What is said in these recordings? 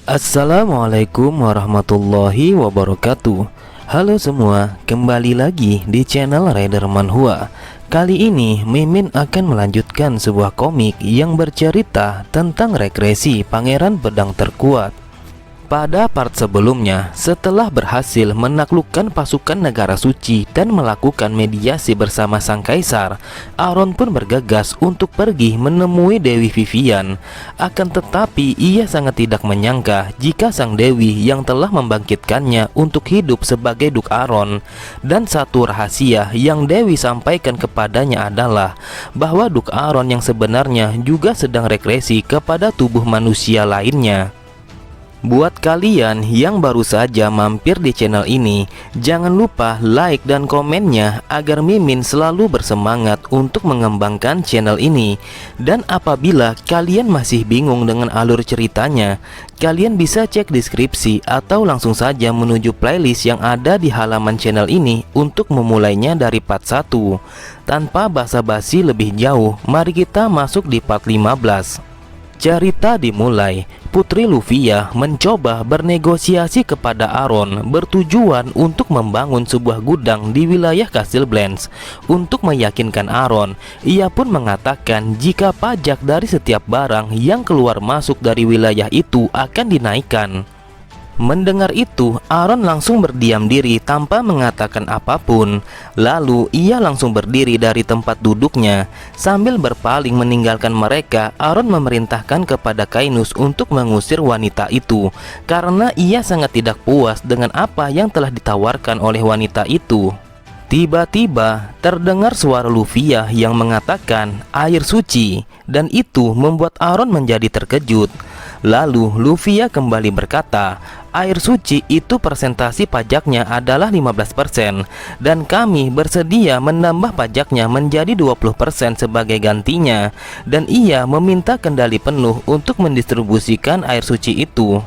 Assalamualaikum warahmatullahi wabarakatuh. Halo semua, kembali lagi di channel Rider Manhwa. Kali ini Mimin akan melanjutkan sebuah komik yang bercerita tentang regresi Pangeran Pedang Terkuat. Pada part sebelumnya, setelah berhasil menaklukkan pasukan negara suci dan melakukan mediasi bersama sang kaisar, Aaron pun bergegas untuk pergi menemui Dewi Vivian. Akan tetapi ia sangat tidak menyangka jika sang Dewi yang telah membangkitkannya untuk hidup sebagai Duk Aaron. Dan satu rahasia yang Dewi sampaikan kepadanya adalah bahwa Duk Aaron yang sebenarnya juga sedang regresi kepada tubuh manusia lainnya. Buat kalian yang baru saja mampir di channel ini, jangan lupa like dan komennya agar Mimin selalu bersemangat untuk mengembangkan channel ini. Dan apabila kalian masih bingung dengan alur ceritanya, kalian bisa cek deskripsi atau langsung saja menuju playlist yang ada di halaman channel ini untuk memulainya dari part 1. Tanpa basa-basi lebih jauh, mari kita masuk di part 15. Cerita dimulai. Putri Lufia mencoba bernegosiasi kepada Aaron bertujuan untuk membangun sebuah gudang di wilayah Castle Blanche. Untuk meyakinkan Aaron, ia pun mengatakan jika pajak dari setiap barang yang keluar masuk dari wilayah itu akan dinaikkan. Mendengar itu, Aaron langsung berdiam diri tanpa mengatakan apapun. Lalu ia langsung berdiri dari tempat duduknya. Sambil berpaling meninggalkan mereka, Aaron memerintahkan kepada Kainus untuk mengusir wanita itu, karena ia sangat tidak puas dengan apa yang telah ditawarkan oleh wanita itu. Tiba-tiba terdengar suara Lufia yang mengatakan air suci, dan itu membuat Aaron menjadi terkejut. Lalu Lufia kembali berkata, air suci itu persentasi pajaknya adalah 15%, dan kami bersedia menambah pajaknya menjadi 20% sebagai gantinya. Dan ia meminta kendali penuh untuk mendistribusikan air suci itu.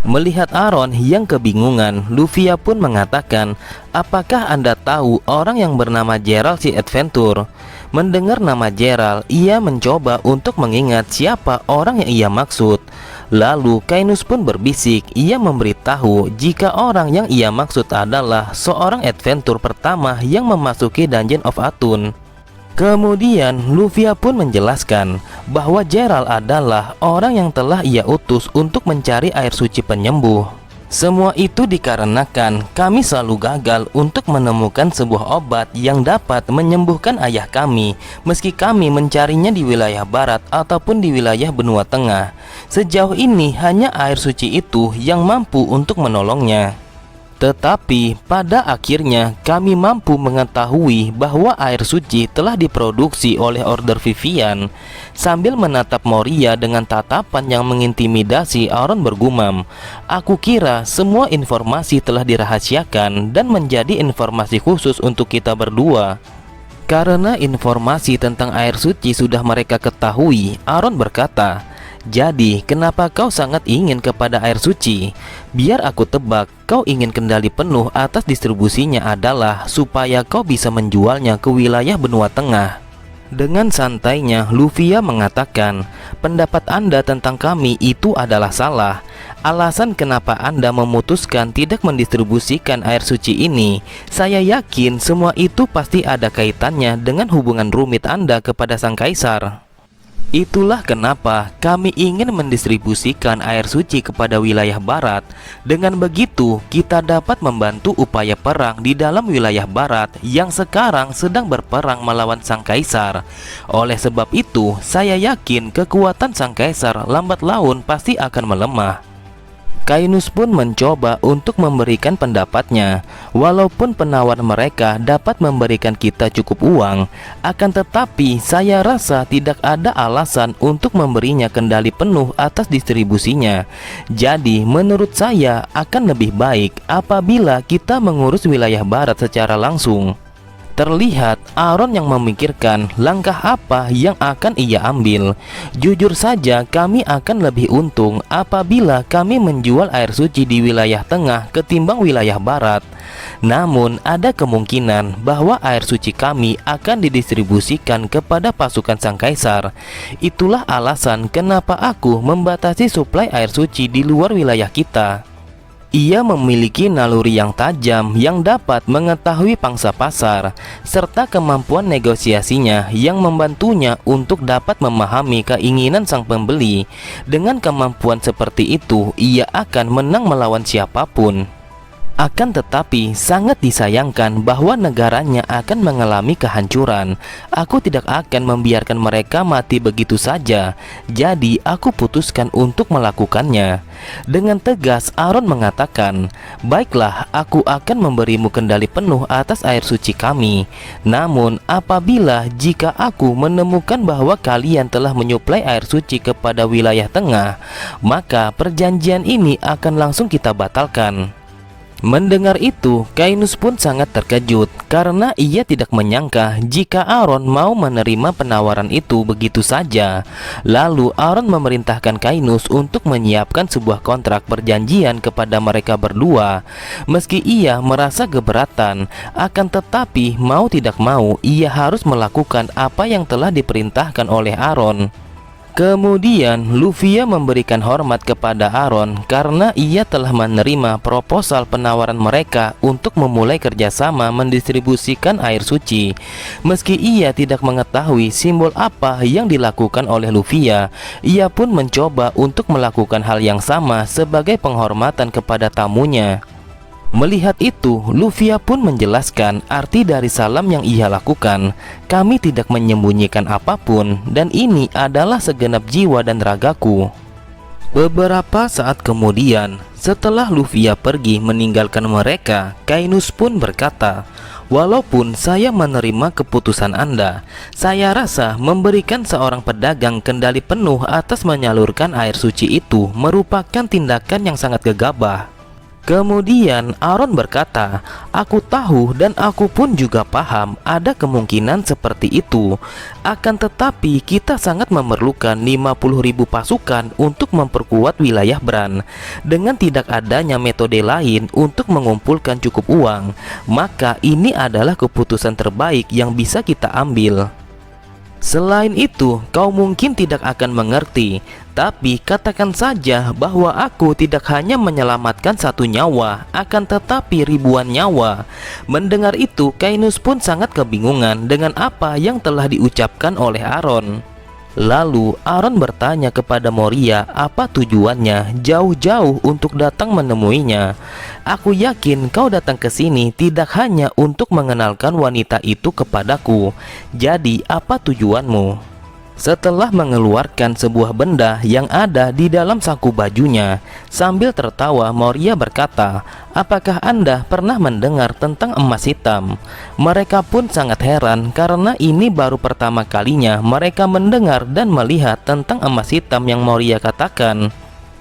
Melihat Aaron yang kebingungan, Lufia pun mengatakan, apakah Anda tahu orang yang bernama Gerald si Adventure? Mendengar nama Gerald, ia mencoba untuk mengingat siapa orang yang ia maksud. Lalu Kainus pun berbisik, ia memberitahu jika orang yang ia maksud adalah seorang adventure pertama yang memasuki Dungeon of Athun. Kemudian Lufia pun menjelaskan bahwa Gerald adalah orang yang telah ia utus untuk mencari air suci penyembuh. Semua itu dikarenakan kami selalu gagal untuk menemukan sebuah obat yang dapat menyembuhkan ayah kami, meski kami mencarinya di wilayah barat ataupun di wilayah benua tengah. Sejauh ini hanya air suci itu yang mampu untuk menolongnya. Tetapi pada akhirnya kami mampu mengetahui bahwa air suci telah diproduksi oleh Order Vivian. Sambil menatap Moria dengan tatapan yang mengintimidasi, Aaron bergumam, aku kira semua informasi telah dirahasiakan dan menjadi informasi khusus untuk kita berdua. Karena informasi tentang air suci sudah mereka ketahui, Aaron berkata, jadi kenapa kau sangat ingin kepada air suci? Biar aku tebak, kau ingin kendali penuh atas distribusinya adalah supaya kau bisa menjualnya ke wilayah benua tengah. Dengan santainya Lufia mengatakan, pendapat Anda tentang kami itu adalah salah. Alasan kenapa Anda memutuskan tidak mendistribusikan air suci ini, saya yakin semua itu pasti ada kaitannya dengan hubungan rumit Anda kepada sang kaisar. Itulah kenapa kami ingin mendistribusikan air suci kepada wilayah barat. Dengan begitu, kita dapat membantu upaya perang di dalam wilayah barat yang sekarang sedang berperang melawan sang kaisar. Oleh sebab itu, saya yakin kekuatan sang kaisar lambat laun pasti akan melemah. Kainus pun mencoba untuk memberikan pendapatnya. Walaupun penawar mereka dapat memberikan kita cukup uang, akan tetapi saya rasa tidak ada alasan untuk memberinya kendali penuh atas distribusinya. Jadi menurut saya akan lebih baik apabila kita mengurus wilayah barat secara langsung. Terlihat Aaron yang memikirkan langkah apa yang akan ia ambil. Jujur saja kami akan lebih untung apabila kami menjual air suci di wilayah tengah ketimbang wilayah barat. Namun ada kemungkinan bahwa air suci kami akan didistribusikan kepada pasukan sang kaisar. Itulah alasan kenapa aku membatasi suplai air suci di luar wilayah kita. Ia memiliki naluri yang tajam yang dapat mengetahui pangsa pasar, serta kemampuan negosiasinya yang membantunya untuk dapat memahami keinginan sang pembeli. Dengan kemampuan seperti itu, ia akan menang melawan siapapun. Akan tetapi sangat disayangkan bahwa negaranya akan mengalami kehancuran. Aku tidak akan membiarkan mereka mati begitu saja. Jadi aku putuskan untuk melakukannya. Dengan tegas Aaron mengatakan, "Baiklah, aku akan memberimu kendali penuh atas air suci kami. Namun apabila jika aku menemukan bahwa kalian telah menyuplai air suci kepada wilayah tengah, maka perjanjian ini akan langsung kita batalkan." Mendengar itu, Kainus pun sangat terkejut karena ia tidak menyangka jika Aaron mau menerima penawaran itu begitu saja. Lalu Aaron memerintahkan Kainus untuk menyiapkan sebuah kontrak perjanjian kepada mereka berdua. Meski ia merasa keberatan, akan tetapi mau tidak mau ia harus melakukan apa yang telah diperintahkan oleh Aaron. Kemudian Luvia memberikan hormat kepada Aaron karena ia telah menerima proposal penawaran mereka untuk memulai kerjasama mendistribusikan air suci. Meski ia tidak mengetahui simbol apa yang dilakukan oleh Luvia, ia pun mencoba untuk melakukan hal yang sama sebagai penghormatan kepada tamunya. Melihat itu, Luvia pun menjelaskan arti dari salam yang ia lakukan. "Kami tidak menyembunyikan apapun, dan ini adalah segenap jiwa dan ragaku." Beberapa saat kemudian, setelah Luvia pergi meninggalkan mereka, Kainus pun berkata, "Walaupun saya menerima keputusan Anda, saya rasa memberikan seorang pedagang kendali penuh atas menyalurkan air suci itu merupakan tindakan yang sangat gegabah." Kemudian Aaron berkata, "Aku tahu dan aku pun juga paham ada kemungkinan seperti itu. Akan tetapi kita sangat memerlukan 50.000 pasukan untuk memperkuat wilayah Bran. Dengan tidak adanya metode lain untuk mengumpulkan cukup uang, maka ini adalah keputusan terbaik yang bisa kita ambil. Selain itu, kau mungkin tidak akan mengerti, tapi katakan saja bahwa aku tidak hanya menyelamatkan satu nyawa, akan tetapi ribuan nyawa." Mendengar itu, Kainus pun sangat kebingungan dengan apa yang telah diucapkan oleh Aaron. Lalu Aaron bertanya kepada Moria apa tujuannya jauh-jauh untuk datang menemuinya. "Aku yakin kau datang ke sini tidak hanya untuk mengenalkan wanita itu kepadaku. Jadi apa tujuanmu?" Setelah mengeluarkan sebuah benda yang ada di dalam saku bajunya, sambil tertawa Moria berkata, "Apakah Anda pernah mendengar tentang emas hitam?" Mereka pun sangat heran karena ini baru pertama kalinya mereka mendengar dan melihat tentang emas hitam yang Moria katakan.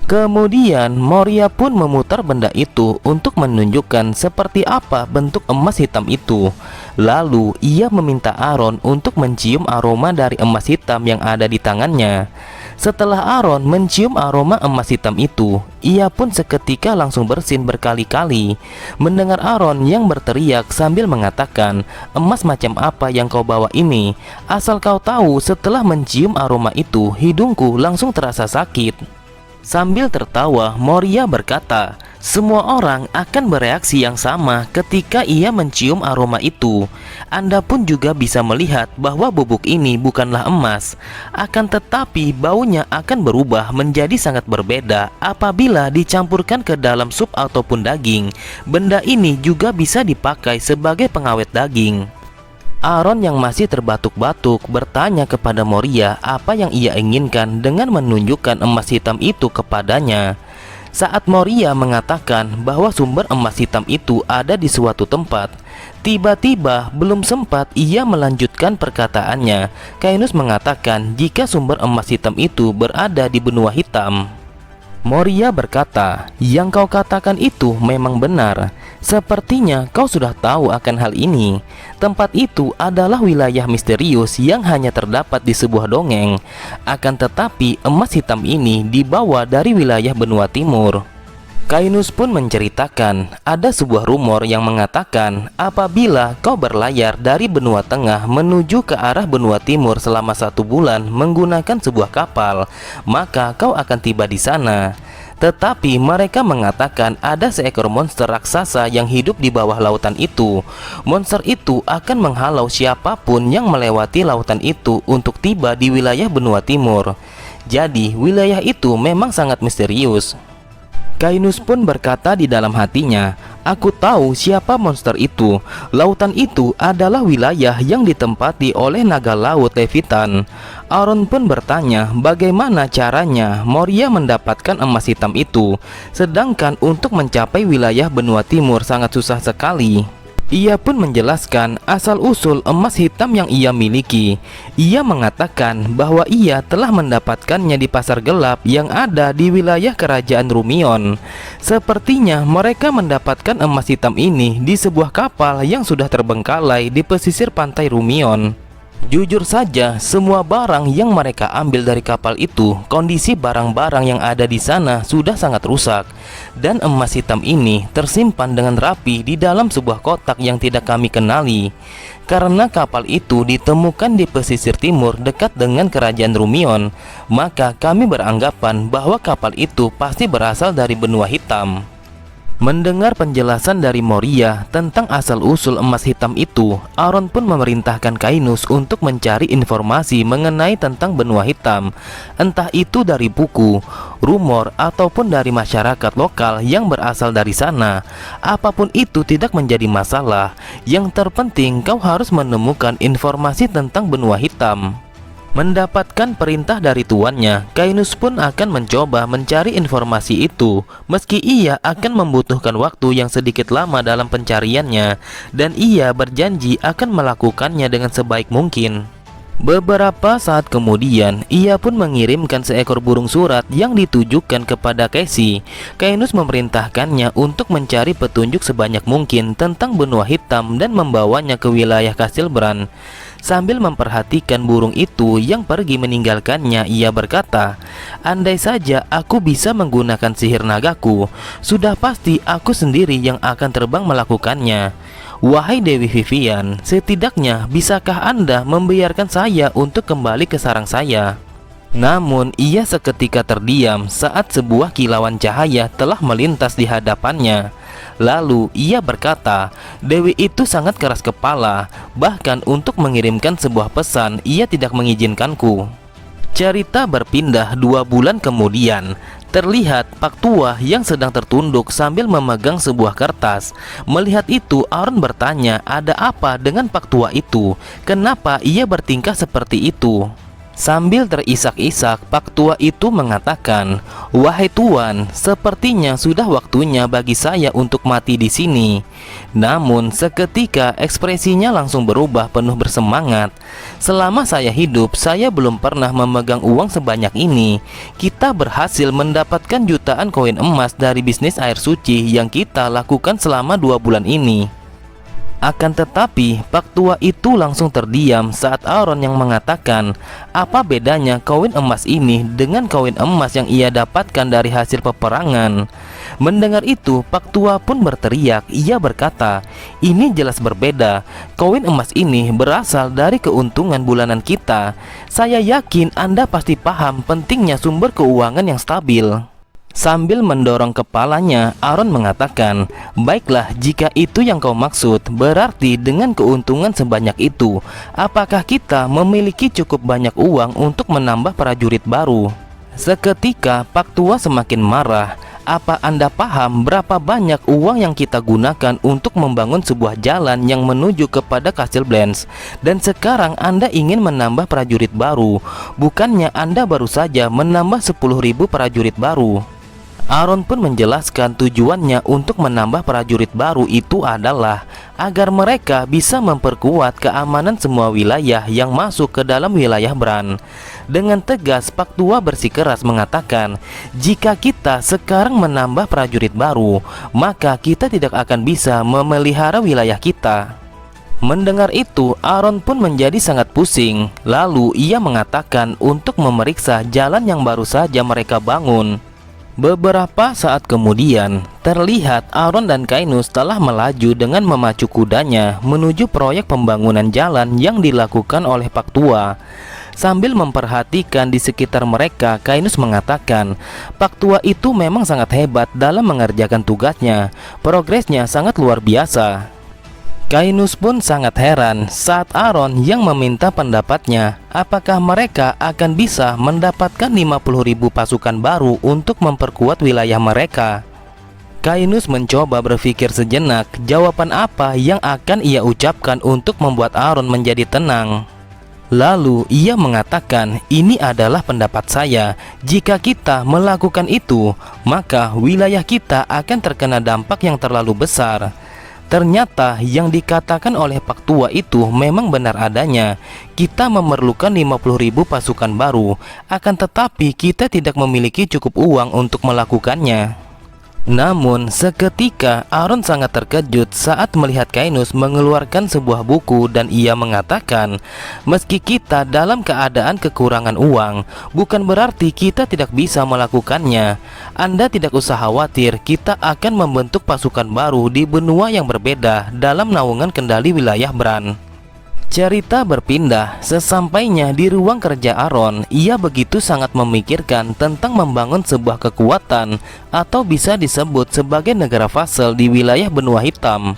Kemudian Moria pun memutar benda itu untuk menunjukkan seperti apa bentuk emas hitam itu. Lalu ia meminta Aaron untuk mencium aroma dari emas hitam yang ada di tangannya. Setelah Aaron mencium aroma emas hitam itu, ia pun seketika langsung bersin berkali-kali. Mendengar Aaron yang berteriak sambil mengatakan, "Emas macam apa yang kau bawa ini? Asal kau tahu, setelah mencium aroma itu, hidungku langsung terasa sakit." Sambil tertawa, Moria berkata, "Semua orang akan bereaksi yang sama ketika ia mencium aroma itu. Anda pun juga bisa melihat bahwa bubuk ini bukanlah emas. Akan tetapi baunya akan berubah menjadi sangat berbeda apabila dicampurkan ke dalam sup ataupun daging. Benda ini juga bisa dipakai sebagai pengawet daging." Aaron yang masih terbatuk-batuk bertanya kepada Moria apa yang ia inginkan dengan menunjukkan emas hitam itu kepadanya. Saat Moria mengatakan bahwa sumber emas hitam itu ada di suatu tempat, tiba-tiba belum sempat ia melanjutkan perkataannya, Kainus mengatakan jika sumber emas hitam itu berada di benua hitam. Moria berkata, "Yang kau katakan itu memang benar. Sepertinya kau sudah tahu akan hal ini. Tempat itu adalah wilayah misterius yang hanya terdapat di sebuah dongeng. Akan tetapi emas hitam ini dibawa dari wilayah benua timur. Kainus pun menceritakan ada sebuah rumor yang mengatakan apabila kau berlayar dari benua tengah menuju ke arah benua timur selama 1 bulan menggunakan sebuah kapal, maka kau akan tiba di sana. Tetapi mereka mengatakan ada seekor monster raksasa yang hidup di bawah lautan itu. Monster itu akan menghalau siapapun yang melewati lautan itu untuk tiba di wilayah benua timur. Jadi wilayah itu memang sangat misterius. Kainus pun berkata di dalam hatinya, aku tahu siapa monster itu. Lautan itu adalah wilayah yang ditempati oleh naga laut Levitan. Aaron pun bertanya bagaimana caranya Moria mendapatkan emas hitam itu, sedangkan untuk mencapai wilayah benua timur sangat susah sekali. Ia pun menjelaskan asal-usul emas hitam yang ia miliki. Ia mengatakan bahwa ia telah mendapatkannya di pasar gelap yang ada di wilayah kerajaan Rumion. Sepertinya mereka mendapatkan emas hitam ini di sebuah kapal yang sudah terbengkalai di pesisir pantai Rumion. Jujur saja, semua barang yang mereka ambil dari kapal itu, kondisi barang-barang yang ada di sana sudah sangat rusak. Dan emas hitam ini tersimpan dengan rapi di dalam sebuah kotak yang tidak kami kenali. Karena kapal itu ditemukan di pesisir timur dekat dengan kerajaan Rumion, maka kami beranggapan bahwa kapal itu pasti berasal dari benua hitam. Mendengar penjelasan dari Moria tentang asal-usul emas hitam itu, Aaron pun memerintahkan Kainus untuk mencari informasi mengenai tentang benua hitam. Entah itu dari buku, rumor, ataupun dari masyarakat lokal yang berasal dari sana. Apapun itu tidak menjadi masalah. Yang terpenting kau harus menemukan informasi tentang benua hitam. Mendapatkan perintah dari tuannya, Kainus pun akan mencoba mencari informasi itu, meski ia akan membutuhkan waktu yang sedikit lama dalam pencariannya, dan ia berjanji akan melakukannya dengan sebaik mungkin. Beberapa saat kemudian, ia pun mengirimkan seekor burung surat yang ditujukan kepada Casey. Kainus memerintahkannya untuk mencari petunjuk sebanyak mungkin tentang benua hitam dan membawanya ke wilayah Castlebran. Sambil memperhatikan burung itu yang pergi meninggalkannya, ia berkata, andai saja aku bisa menggunakan sihir nagaku, sudah pasti aku sendiri yang akan terbang melakukannya. Wahai Dewi Vivian, setidaknya bisakah Anda membiarkan saya untuk kembali ke sarang saya? Namun ia seketika terdiam saat sebuah kilauan cahaya telah melintas di hadapannya. Lalu ia berkata, Dewi itu sangat keras kepala, bahkan untuk mengirimkan sebuah pesan ia tidak mengizinkanku. Cerita berpindah 2 bulan kemudian. Terlihat Pak Tua yang sedang tertunduk sambil memegang sebuah kertas. Melihat itu, Aaron bertanya ada apa dengan Pak Tua itu, kenapa ia bertingkah seperti itu. Sambil terisak-isak, Pak Tua itu mengatakan, wahai Tuan, sepertinya sudah waktunya bagi saya untuk mati di sini. Namun seketika ekspresinya langsung berubah penuh bersemangat. Selama saya hidup, saya belum pernah memegang uang sebanyak ini. Kita berhasil mendapatkan jutaan koin emas dari bisnis air suci yang kita lakukan selama 2 bulan ini. Akan tetapi, Pak Tua itu langsung terdiam saat Aaron yang mengatakan, apa bedanya koin emas ini dengan koin emas yang ia dapatkan dari hasil peperangan? Mendengar itu, Pak Tua pun berteriak. Ia berkata, ini jelas berbeda. Koin emas ini berasal dari keuntungan bulanan kita. Saya yakin Anda pasti paham pentingnya sumber keuangan yang stabil. Sambil mendorong kepalanya, Aaron mengatakan, baiklah, jika itu yang kau maksud, berarti dengan keuntungan sebanyak itu, apakah kita memiliki cukup banyak uang untuk menambah prajurit baru? Seketika Pak Tua semakin marah. Apa Anda paham berapa banyak uang yang kita gunakan untuk membangun sebuah jalan yang menuju kepada Castleblands? Dan sekarang Anda ingin menambah prajurit baru. Bukannya Anda baru saja menambah 10.000 prajurit baru? Aaron pun menjelaskan tujuannya untuk menambah prajurit baru itu adalah agar mereka bisa memperkuat keamanan semua wilayah yang masuk ke dalam wilayah Bran. Dengan tegas, Pak Tua bersikeras mengatakan, jika kita sekarang menambah prajurit baru, maka kita tidak akan bisa memelihara wilayah kita. Mendengar itu, Aaron pun menjadi sangat pusing. Lalu ia mengatakan untuk memeriksa jalan yang baru saja mereka bangun. Beberapa saat kemudian, terlihat Aaron dan Kainus telah melaju dengan memacu kudanya menuju proyek pembangunan jalan yang dilakukan oleh Pak Tua. Sambil memperhatikan di sekitar mereka, Kainus mengatakan, Pak Tua itu memang sangat hebat dalam mengerjakan tugasnya. Progresnya sangat luar biasa. Kainus pun sangat heran saat Aaron yang meminta pendapatnya apakah mereka akan bisa mendapatkan 50.000 pasukan baru untuk memperkuat wilayah mereka. Kainus mencoba berpikir sejenak jawaban apa yang akan ia ucapkan untuk membuat Aaron menjadi tenang. Lalu ia mengatakan, ini adalah pendapat saya, jika kita melakukan itu, maka wilayah kita akan terkena dampak yang terlalu besar. Ternyata yang dikatakan oleh Pak Tua itu memang benar adanya. Kita memerlukan 50.000 pasukan baru, akan tetapi kita tidak memiliki cukup uang untuk melakukannya. Namun seketika Aaron sangat terkejut saat melihat Kainus mengeluarkan sebuah buku dan ia mengatakan, meski kita dalam keadaan kekurangan uang, bukan berarti kita tidak bisa melakukannya. Anda tidak usah khawatir, kita akan membentuk pasukan baru di benua yang berbeda dalam naungan kendali wilayah Bran. Cerita berpindah, sesampainya di ruang kerja Aaron, ia begitu sangat memikirkan tentang membangun sebuah kekuatan atau bisa disebut sebagai negara vassal di wilayah benua hitam.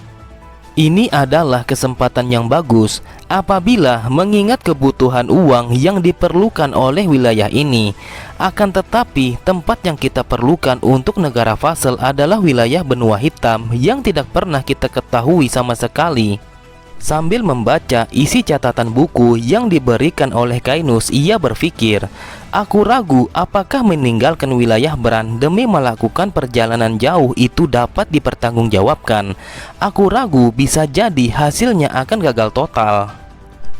Ini adalah kesempatan yang bagus apabila mengingat kebutuhan uang yang diperlukan oleh wilayah ini. Akan tetapi tempat yang kita perlukan untuk negara vassal adalah wilayah benua hitam yang tidak pernah kita ketahui sama sekali. Sambil membaca isi catatan buku yang diberikan oleh Kainus, ia berpikir, aku ragu apakah meninggalkan wilayah Bran demi melakukan perjalanan jauh itu dapat dipertanggungjawabkan. Aku ragu bisa jadi hasilnya akan gagal total.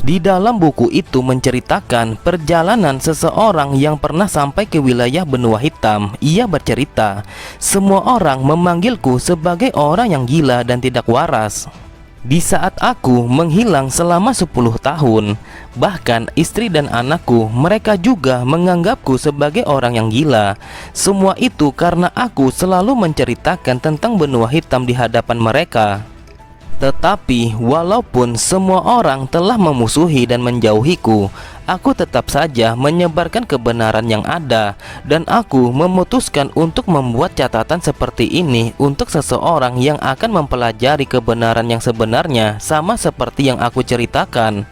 Di dalam buku itu menceritakan perjalanan seseorang yang pernah sampai ke wilayah benua hitam. Ia bercerita, semua orang memanggilku sebagai orang yang gila dan tidak waras. Di saat aku menghilang selama 10 tahun, bahkan istri dan anakku, mereka juga menganggapku sebagai orang yang gila. Semua itu karena aku selalu menceritakan tentang benua hitam di hadapan mereka. Tetapi walaupun semua orang telah memusuhi dan menjauhiku, aku tetap saja menyebarkan kebenaran yang ada. Dan aku memutuskan untuk membuat catatan seperti ini untuk seseorang yang akan mempelajari kebenaran yang sebenarnya, sama seperti yang aku ceritakan.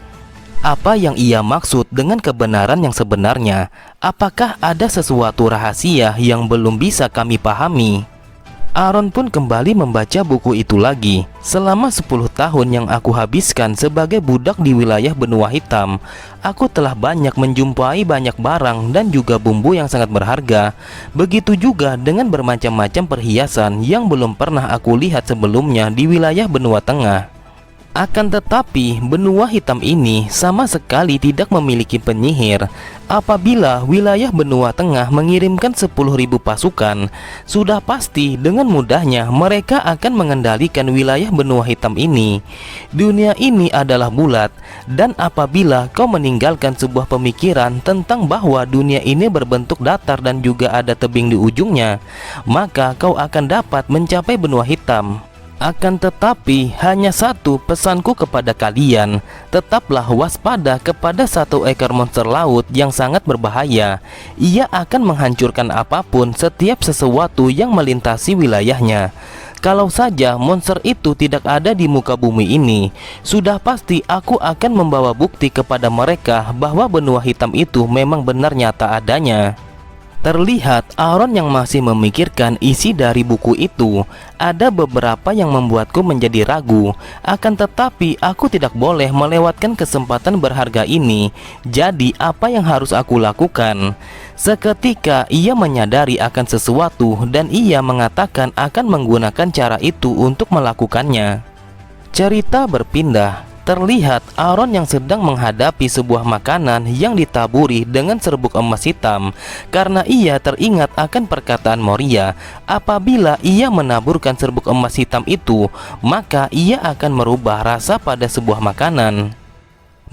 Apa yang ia maksud dengan kebenaran yang sebenarnya? Apakah ada sesuatu rahasia yang belum bisa kami pahami? Aaron pun kembali membaca buku itu lagi. Selama 10 tahun yang aku habiskan sebagai budak di wilayah benua hitam, aku telah banyak menjumpai banyak barang dan juga bumbu yang sangat berharga. Begitu juga dengan bermacam-macam perhiasan yang belum pernah aku lihat sebelumnya di wilayah benua tengah. Akan tetapi benua hitam ini sama sekali tidak memiliki penyihir. Apabila wilayah benua tengah mengirimkan 10.000 pasukan, sudah pasti dengan mudahnya mereka akan mengendalikan wilayah benua hitam ini. Dunia ini adalah bulat, dan apabila kau meninggalkan sebuah pemikiran tentang bahwa dunia ini berbentuk datar dan juga ada tebing di ujungnya, maka kau akan dapat mencapai benua hitam. Akan tetapi hanya satu pesanku kepada kalian, tetaplah waspada kepada satu ekor monster laut yang sangat berbahaya. Ia akan menghancurkan apapun setiap sesuatu yang melintasi wilayahnya. Kalau saja monster itu tidak ada di muka bumi ini, sudah pasti aku akan membawa bukti kepada mereka bahwa benua hitam itu memang benar nyata adanya. Terlihat Aaron yang masih memikirkan isi dari buku itu. Ada beberapa yang membuatku menjadi ragu. Akan tetapi aku tidak boleh melewatkan kesempatan berharga ini. Jadi apa yang harus aku lakukan? Seketika ia menyadari akan sesuatu dan ia mengatakan akan menggunakan cara itu untuk melakukannya. Cerita berpindah. Terlihat Aaron yang sedang menghadapi sebuah makanan yang ditaburi dengan serbuk emas hitam, karena ia teringat akan perkataan Moria, apabila ia menaburkan serbuk emas hitam itu, maka ia akan merubah rasa pada sebuah makanan.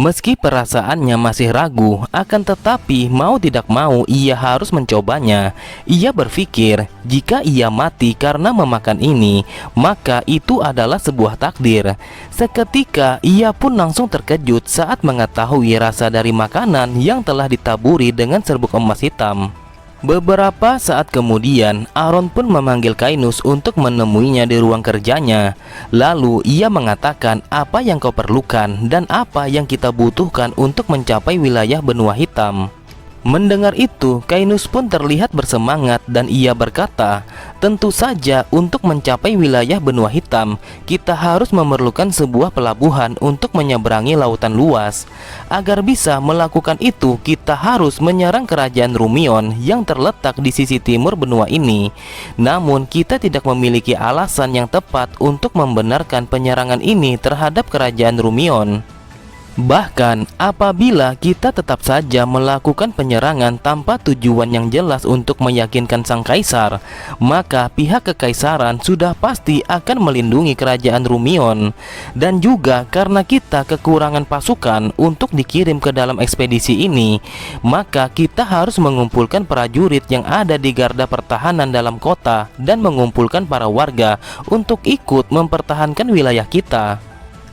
Meski perasaannya masih ragu, akan tetapi mau tidak mau ia harus mencobanya. Ia berpikir, jika ia mati karena memakan ini, maka itu adalah sebuah takdir. Seketika ia pun langsung terkejut saat mengetahui rasa dari makanan yang telah ditaburi dengan serbuk emas hitam. Beberapa saat kemudian, Aaron pun memanggil Kainus untuk menemuinya di ruang kerjanya. Lalu ia mengatakan apa yang kau perlukan dan apa yang kita butuhkan untuk mencapai wilayah benua hitam. Mendengar itu, Kainus pun terlihat bersemangat dan ia berkata, tentu saja untuk mencapai wilayah benua hitam, kita harus memerlukan sebuah pelabuhan untuk menyeberangi lautan luas. Agar bisa melakukan itu, kita harus menyerang kerajaan Rumion yang terletak di sisi timur benua ini. Namun kita tidak memiliki alasan yang tepat untuk membenarkan penyerangan ini terhadap kerajaan Rumion. Bahkan apabila kita tetap saja melakukan penyerangan tanpa tujuan yang jelas untuk meyakinkan sang kaisar, maka pihak kekaisaran sudah pasti akan melindungi kerajaan Rumion. Dan juga karena kita kekurangan pasukan untuk dikirim ke dalam ekspedisi ini, maka kita harus mengumpulkan prajurit yang ada di garda pertahanan dalam kota dan mengumpulkan para warga untuk ikut mempertahankan wilayah kita.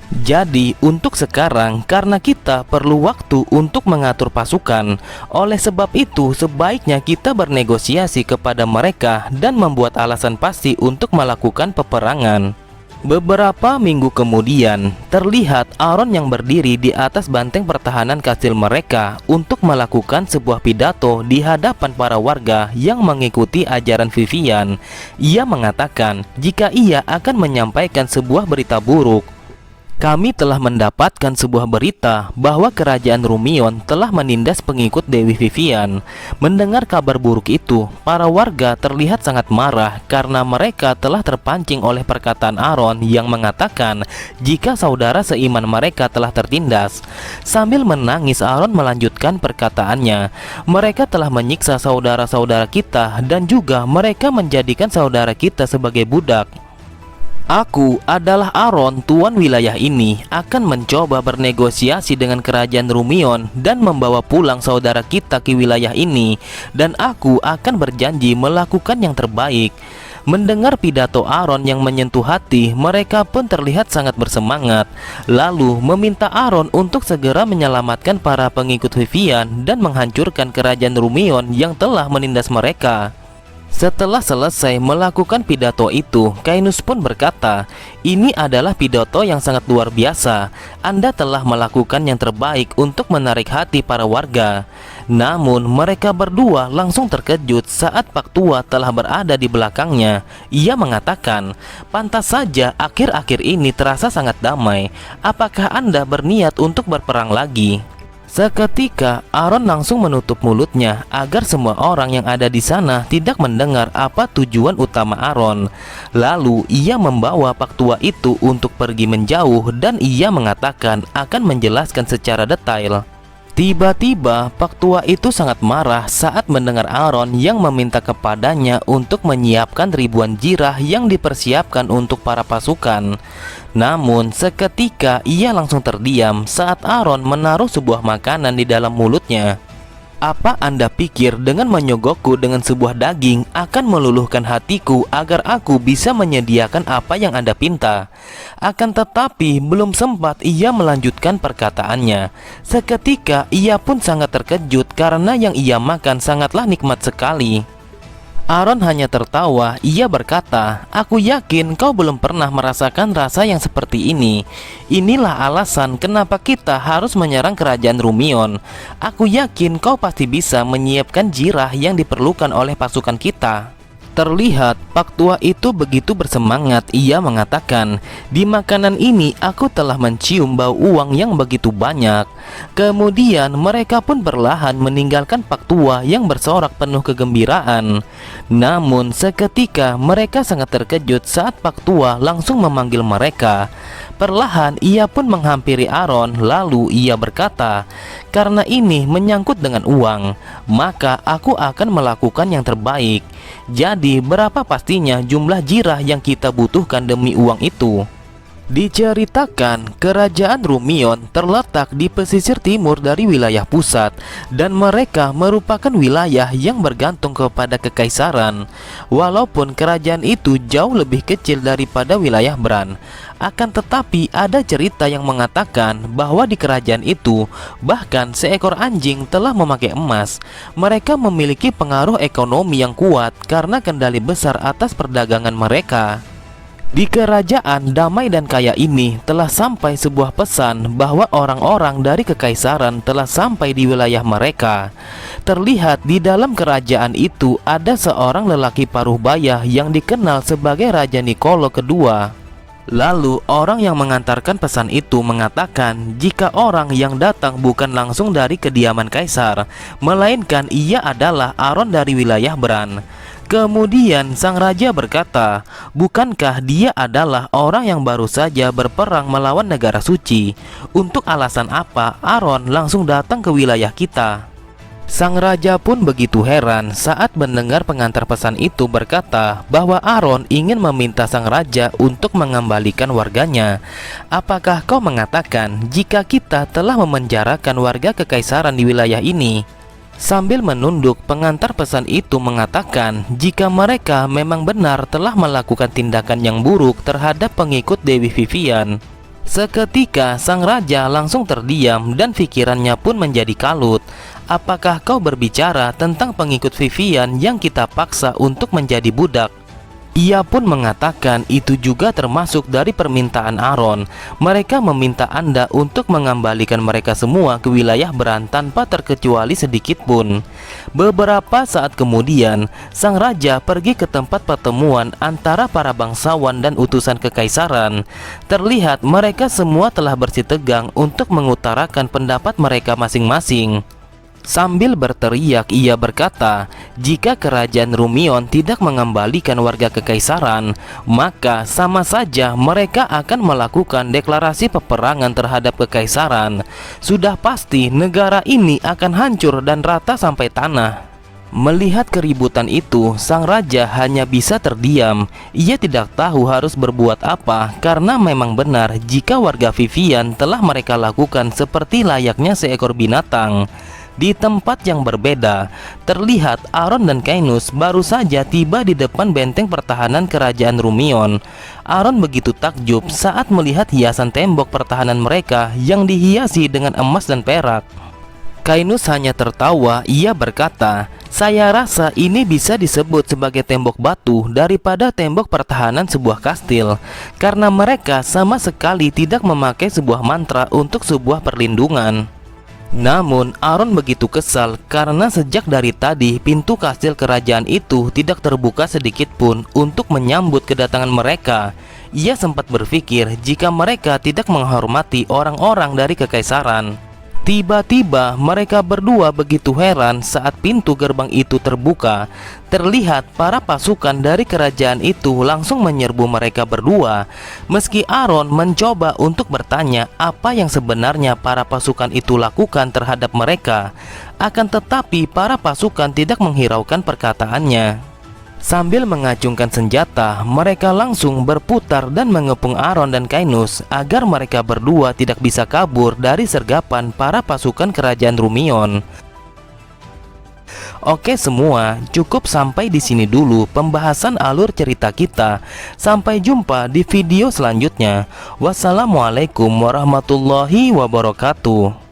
Jadi untuk sekarang, karena kita perlu waktu untuk mengatur pasukan, oleh sebab itu sebaiknya kita bernegosiasi kepada mereka dan membuat alasan pasti untuk melakukan peperangan. Beberapa minggu kemudian, terlihat Aaron yang berdiri di atas banteng pertahanan kastil mereka untuk melakukan sebuah pidato di hadapan para warga yang mengikuti ajaran Vivian. Ia mengatakan jika ia akan menyampaikan sebuah berita buruk. Kami telah mendapatkan sebuah berita bahwa kerajaan Rumion telah menindas pengikut Dewi Vivian. Mendengar kabar buruk itu, para warga terlihat sangat marah karena mereka telah terpancing oleh perkataan Aaron yang mengatakan jika saudara seiman mereka telah tertindas. Sambil menangis, Aaron melanjutkan perkataannya, mereka telah menyiksa saudara-saudara kita dan juga mereka menjadikan saudara kita sebagai budak. Aku adalah Aaron, tuan wilayah ini, akan mencoba bernegosiasi dengan kerajaan Rumion dan membawa pulang saudara kita ke wilayah ini, dan aku akan berjanji melakukan yang terbaik. Mendengar pidato Aaron yang menyentuh hati, mereka pun terlihat sangat bersemangat, lalu meminta Aaron untuk segera menyelamatkan para pengikut Vivian dan menghancurkan kerajaan Rumion yang telah menindas mereka. Setelah selesai melakukan pidato itu, Kainus pun berkata, ini adalah pidato yang sangat luar biasa. Anda telah melakukan yang terbaik untuk menarik hati para warga. Namun mereka berdua langsung terkejut saat Pak Tua telah berada di belakangnya. Ia mengatakan, pantas saja akhir-akhir ini terasa sangat damai. Apakah Anda berniat untuk berperang lagi? Seketika Aaron langsung menutup mulutnya agar semua orang yang ada di sana tidak mendengar apa tujuan utama Aaron. Lalu ia membawa Pak Tua itu untuk pergi menjauh dan ia mengatakan akan menjelaskan secara detail. Tiba-tiba Pak Tua itu sangat marah saat mendengar Aaron yang meminta kepadanya untuk menyiapkan ribuan jirah yang dipersiapkan untuk para pasukan. Namun seketika ia langsung terdiam saat Aaron menaruh sebuah makanan di dalam mulutnya. Apa Anda pikir dengan menyogokku dengan sebuah daging akan meluluhkan hatiku agar aku bisa menyediakan apa yang Anda pinta? Akan tetapi belum sempat ia melanjutkan perkataannya, seketika ia pun sangat terkejut karena yang ia makan sangatlah nikmat sekali. Aaron hanya tertawa. Ia berkata, "Aku yakin kau belum pernah merasakan rasa yang seperti ini. Inilah alasan kenapa kita harus menyerang kerajaan Rumion. Aku yakin kau pasti bisa menyiapkan jirah yang diperlukan oleh pasukan kita." Terlihat Pak Tua itu begitu bersemangat. Ia mengatakan, "Di makanan ini aku telah mencium bau uang yang begitu banyak." Kemudian mereka pun perlahan meninggalkan Pak Tua yang bersorak penuh kegembiraan. Namun seketika mereka sangat terkejut saat Pak Tua langsung memanggil mereka. Perlahan ia pun menghampiri Aaron, lalu ia berkata, "Karena ini menyangkut dengan uang, maka aku akan melakukan yang terbaik. Jadi berapa pastinya jumlah jirah yang kita butuhkan demi uang itu?" Diceritakan kerajaan Rumion terletak di pesisir timur dari wilayah pusat, dan mereka merupakan wilayah yang bergantung kepada kekaisaran. Walaupun kerajaan itu jauh lebih kecil daripada wilayah Bran, akan tetapi ada cerita yang mengatakan bahwa di kerajaan itu bahkan seekor anjing telah memakai emas. Mereka memiliki pengaruh ekonomi yang kuat karena kendali besar atas perdagangan mereka. Di kerajaan damai dan kaya ini telah sampai sebuah pesan bahwa orang-orang dari kekaisaran telah sampai di wilayah mereka. Terlihat di dalam kerajaan itu ada seorang lelaki paruh baya yang dikenal sebagai Raja Niccolo II. Lalu orang yang mengantarkan pesan itu mengatakan jika orang yang datang bukan langsung dari kediaman kaisar, melainkan ia adalah Aaron dari wilayah Bran. Kemudian sang raja berkata, "Bukankah dia adalah orang yang baru saja berperang melawan negara suci? Untuk alasan apa Aaron langsung datang ke wilayah kita?" Sang raja pun begitu heran saat mendengar pengantar pesan itu berkata bahwa Aaron ingin meminta sang raja untuk mengembalikan warganya. "Apakah kau mengatakan jika kita telah memenjarakan warga kekaisaran di wilayah ini?" Sambil menunduk, pengantar pesan itu mengatakan jika mereka memang benar telah melakukan tindakan yang buruk terhadap pengikut Dewi Vivian. Seketika sang raja langsung terdiam dan pikirannya pun menjadi kalut. "Apakah kau berbicara tentang pengikut Vivian yang kita paksa untuk menjadi budak?" Ia pun mengatakan itu juga termasuk dari permintaan Aaron. Mereka meminta Anda untuk mengembalikan mereka semua ke wilayah Bran tanpa terkecuali sedikit pun. Beberapa saat kemudian, sang raja pergi ke tempat pertemuan antara para bangsawan dan utusan kekaisaran. Terlihat mereka semua telah bersitegang untuk mengutarakan pendapat mereka masing-masing. Sambil berteriak ia berkata, jika kerajaan Rumion tidak mengembalikan warga kekaisaran, maka sama saja mereka akan melakukan deklarasi peperangan terhadap kekaisaran. Sudah pasti negara ini akan hancur dan rata sampai tanah. Melihat keributan itu, sang raja hanya bisa terdiam. Ia tidak tahu harus berbuat apa, karena memang benar jika warga Vivian telah mereka lakukan seperti layaknya seekor binatang. Di tempat yang berbeda, terlihat Aaron dan Cainus baru saja tiba di depan benteng pertahanan kerajaan Rumion. Aaron begitu takjub saat melihat hiasan tembok pertahanan mereka yang dihiasi dengan emas dan perak. Cainus hanya tertawa. Ia berkata, "Saya rasa ini bisa disebut sebagai tembok batu daripada tembok pertahanan sebuah kastil, karena mereka sama sekali tidak memakai sebuah mantra untuk sebuah perlindungan." Namun Aaron begitu kesal karena sejak dari tadi pintu kastil kerajaan itu tidak terbuka sedikit pun untuk menyambut kedatangan mereka. Ia sempat berpikir jika mereka tidak menghormati orang-orang dari kekaisaran. Tiba-tiba mereka berdua begitu heran saat pintu gerbang itu terbuka. Terlihat para pasukan dari kerajaan itu langsung menyerbu mereka berdua. Meski Aaron mencoba untuk bertanya apa yang sebenarnya para pasukan itu lakukan terhadap mereka, akan tetapi para pasukan tidak menghiraukan perkataannya. Sambil mengacungkan senjata, mereka langsung berputar dan mengepung Aaron dan Cainus agar mereka berdua tidak bisa kabur dari sergapan para pasukan kerajaan Rumion. Oke semua, cukup sampai di sini dulu pembahasan alur cerita kita. Sampai jumpa di video selanjutnya. Wassalamualaikum warahmatullahi wabarakatuh.